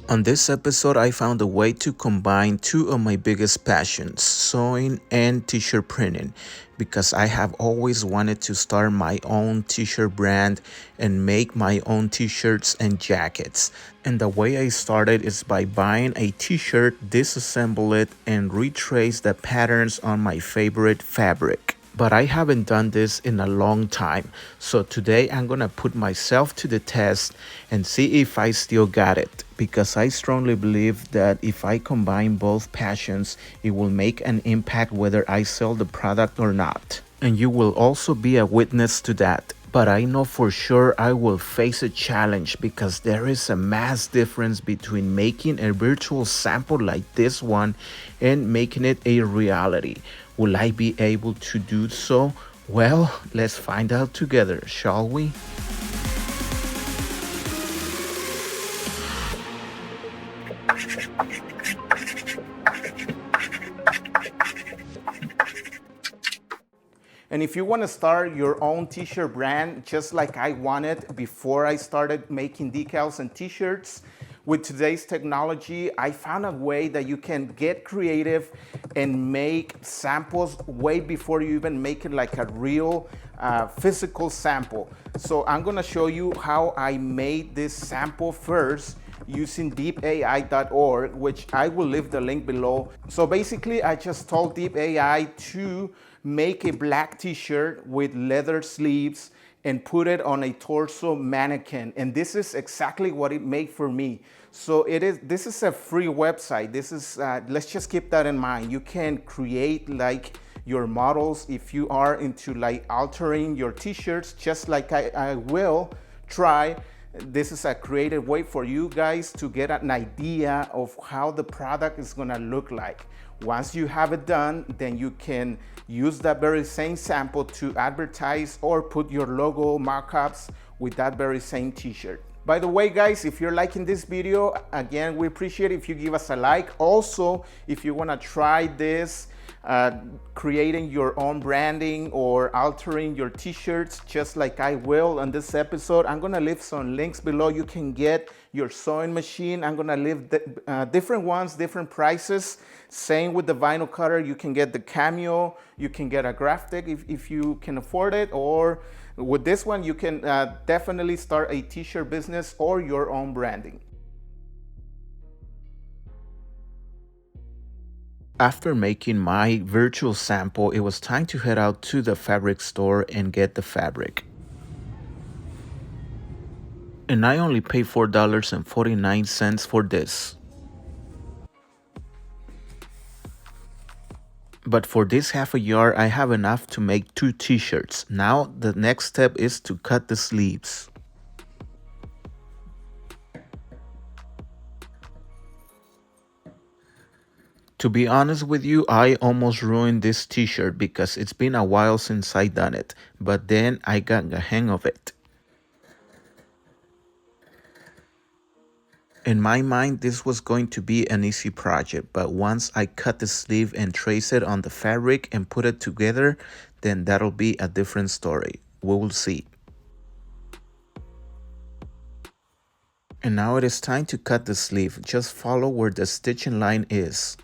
On this episode, I found a way to combine two of my biggest passions, sewing and t-shirt printing, because I have always wanted to start my own t-shirt brand and make my own t-shirts and jackets. And the way I started is by buying a t-shirt, disassemble it, and retrace the patterns on my favorite fabric. But I haven't done this in a long time. So today I'm gonna put myself to the test and see if I still got it. Because I strongly believe that if I combine both passions, it will make an impact whether I sell the product or not. And you will also be a witness to that. But I know for sure I will face a challenge because there is a mass difference between making a virtual sample like this one and making it a reality. Will I be able to do so? Well, let's find out together, shall we? And if you want to start your own t-shirt brand, just like I wanted before I started making decals and t-shirts, with today's technology, I found a way that you can get creative and make samples way before you even make it like a real physical sample. So I'm gonna show you how I made this sample first using deepai.org, which I will leave the link below. So basically, I just told Deep AI to make a black t-shirt with leather sleeves and put it on a torso mannequin. And this is exactly what it made for me. So this is a free website. This is, let's just keep that in mind. You can create like your models if you are into like altering your t-shirts, just like I will try. This is a creative way for you guys to get an idea of how the product is gonna look like. Once you have it done, then you can use that very same sample to advertise or put your logo markups with that very same t-shirt. By the way, guys, if you're liking this video, again, we appreciate if you give us a like. Also, if you wanna try this, creating your own branding or altering your t-shirts just like I will on this episode, I'm gonna leave some links below. You can get your sewing machine. I'm gonna leave different ones, different prices. Same with the vinyl cutter. You can get the Cameo, you can get a graphic if you can afford it, or with this one you can definitely start a t-shirt business or your own branding. After making my virtual sample, it was time to head out to the fabric store and get the fabric. And I only paid $4.49 for this. But for this half a yard, I have enough to make 2 t-shirts. Now the next step is to cut the sleeves. To be honest with you, I almost ruined this t-shirt because it's been a while since I done it, but then I got the hang of it. In my mind, this was going to be an easy project, but once I cut the sleeve and trace it on the fabric and put it together, then that'll be a different story. We will see. And now it is time to cut the sleeve. Just follow where the stitching line is.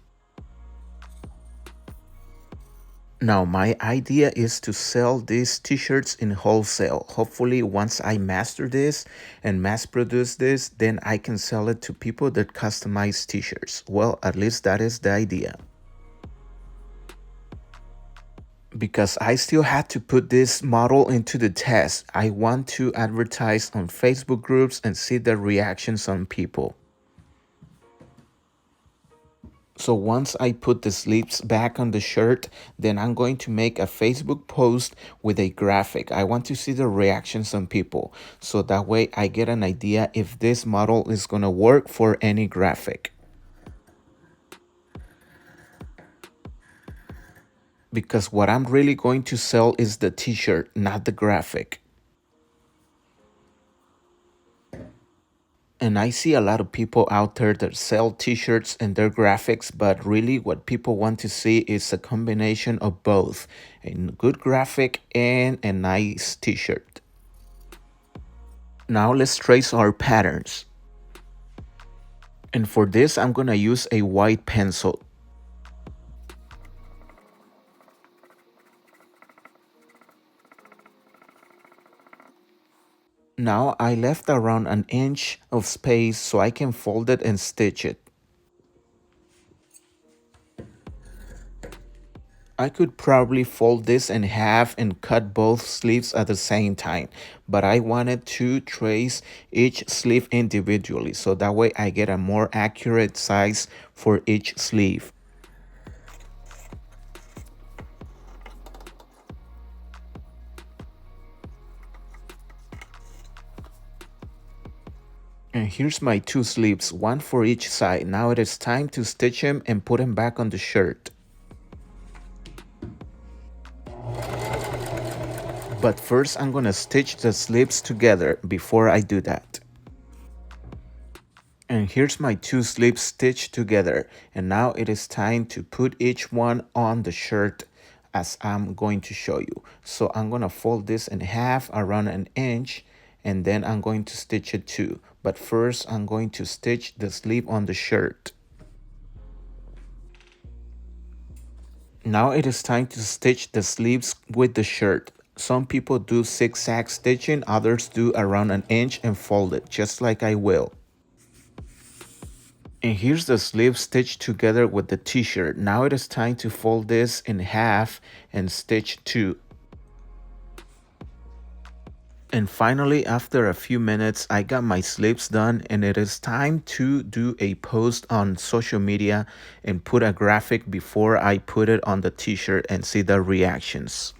Now my idea is to sell these t-shirts in wholesale. Hopefully once I master this and mass produce this, then I can sell it to people that customize t-shirts. Well, at least that is the idea. Because I still had to put this model into the test. I want to advertise on Facebook groups and see the reactions on people. So once I put the sleeves back on the shirt, then I'm going to make a Facebook post with a graphic. I want to see the reactions on people, so that way I get an idea if this model is going to work for any graphic. Because what I'm really going to sell is the t-shirt, not the graphic. And I see a lot of people out there that sell t-shirts and their graphics, but really what people want to see is a combination of both, a good graphic and a nice t-shirt. Now let's trace our patterns. And for this, I'm gonna use a white pencil. Now I left around an inch of space so I can fold it and stitch it. I could probably fold this in half and cut both sleeves at the same time, but I wanted to trace each sleeve individually so that way I get a more accurate size for each sleeve. And here's my two sleeves, one for each side. Now it is time to stitch them and put them back on the shirt. But first I'm gonna stitch the sleeves together before I do that. And here's my two sleeves stitched together. And now it is time to put each one on the shirt as I'm going to show you. So I'm gonna fold this in half around an inch, and then I'm going to stitch it too. But first I'm going to stitch the sleeve on the shirt. Now it is time to stitch the sleeves with the shirt. Some people do zigzag stitching, others do around an inch and fold it, just like I will. And here's the sleeve stitched together with the t-shirt. Now it is time to fold this in half and stitch two. And finally, after a few minutes, I got my sleeves done, and it is time to do a post on social media and put a graphic before I put it on the t-shirt and see the reactions.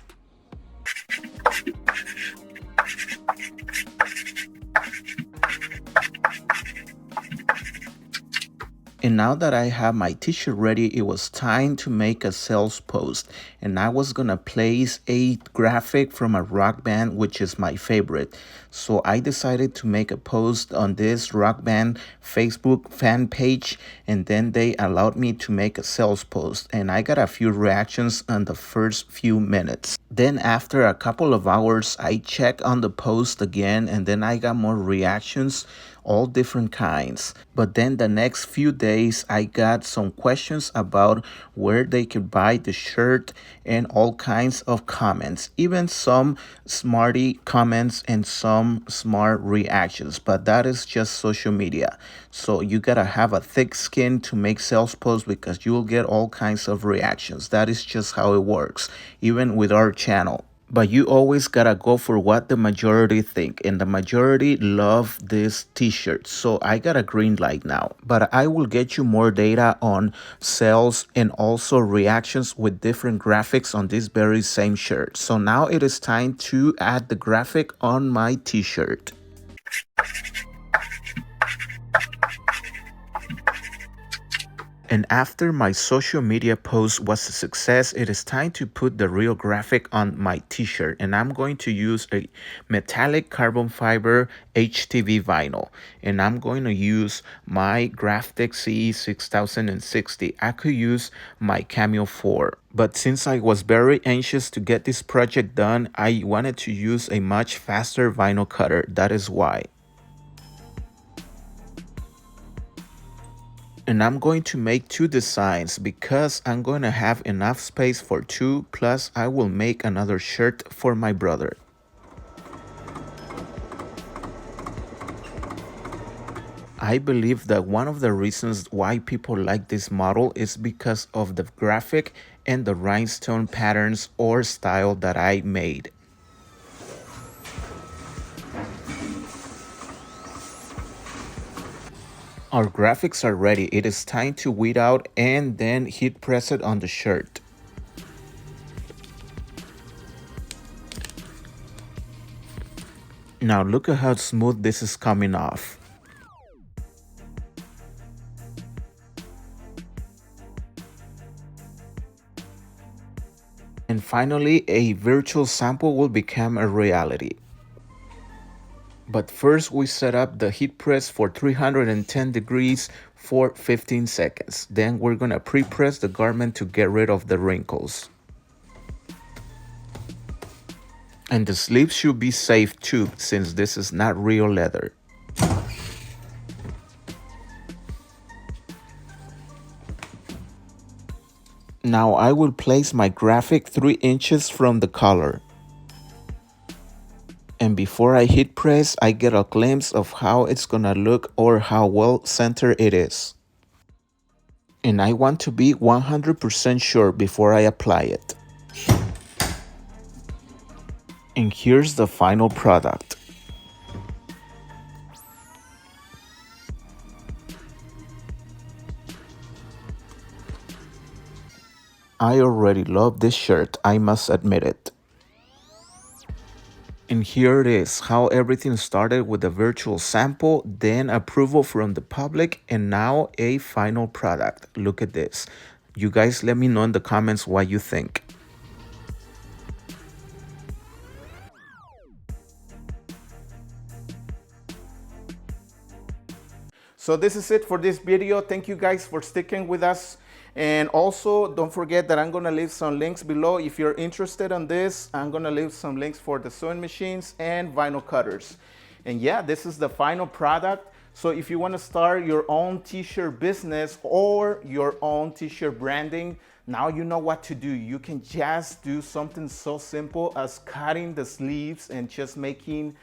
And now that I have my t-shirt ready, it was time to make a sales post. And I was gonna place a graphic from a rock band, which is my favorite. So I decided to make a post on this rock band Facebook fan page, and then they allowed me to make a sales post. And I got a few reactions in the first few minutes. Then after a couple of hours, I checked on the post again, and then I got more reactions, all different kinds. But then the next few days, I got some questions about where they could buy the shirt and all kinds of comments, even some smarty comments and some smart reactions. But that is just social media. So you gotta have a thick skin to make sales posts because you'll get all kinds of reactions. That is just how it works, even with our channel. But you always gotta go for what the majority think, and the majority love this t-shirt. So I got a green light now, but I will get you more data on sales and also reactions with different graphics on this very same shirt. So now it is time to add the graphic on my t-shirt. And after my social media post was a success, it is time to put the real graphic on my t-shirt. And I'm going to use a metallic carbon fiber HTV vinyl. And I'm going to use my Graphic CE 6060. I could use my Cameo 4. But since I was very anxious to get this project done, I wanted to use a much faster vinyl cutter. That is why. And I'm going to make two designs because I'm going to have enough space for two, plus I will make another shirt for my brother. I believe that one of the reasons why people like this model is because of the graphic and the rhinestone patterns or style that I made. Our graphics are ready. It is time to weed out and then heat press it on the shirt. Now look at how smooth this is coming off. And finally, a virtual sample will become a reality. But first we set up the heat press for 310 degrees for 15 seconds. Then we're gonna pre-press the garment to get rid of the wrinkles. And the sleeves should be safe too, since this is not real leather. Now I will place my graphic 3 inches from the color. And before I hit press, I get a glimpse of how it's gonna look or how well centered it is. And I want to be 100% sure before I apply it. And here's the final product. I already love this shirt, I must admit it. And here it is, how everything started with a virtual sample, then approval from the public, and now a final product. Look at this. You guys let me know in the comments what you think. So this is it for this video. Thank you guys for sticking with us. And also don't forget that I'm gonna leave some links below. If you're interested in this, I'm gonna leave some links for the sewing machines and vinyl cutters. And yeah, this is the final product. So if you wanna start your own t-shirt business or your own t-shirt branding, now you know what to do. You can just do something so simple as cutting the sleeves and just making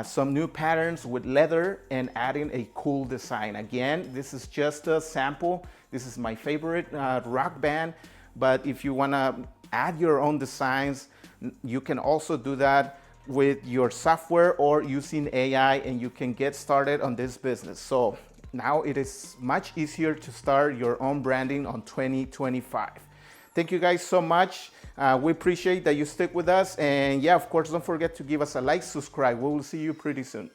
some new patterns with leather and adding a cool design. Again, this is just a sample. This is my favorite rock band, but if you wanna add your own designs, you can also do that with your software or using AI, and you can get started on this business. So now it is much easier to start your own branding on 2025. Thank you guys so much. We appreciate that you stick with us. And yeah, of course, don't forget to give us a like, subscribe. We will see you pretty soon.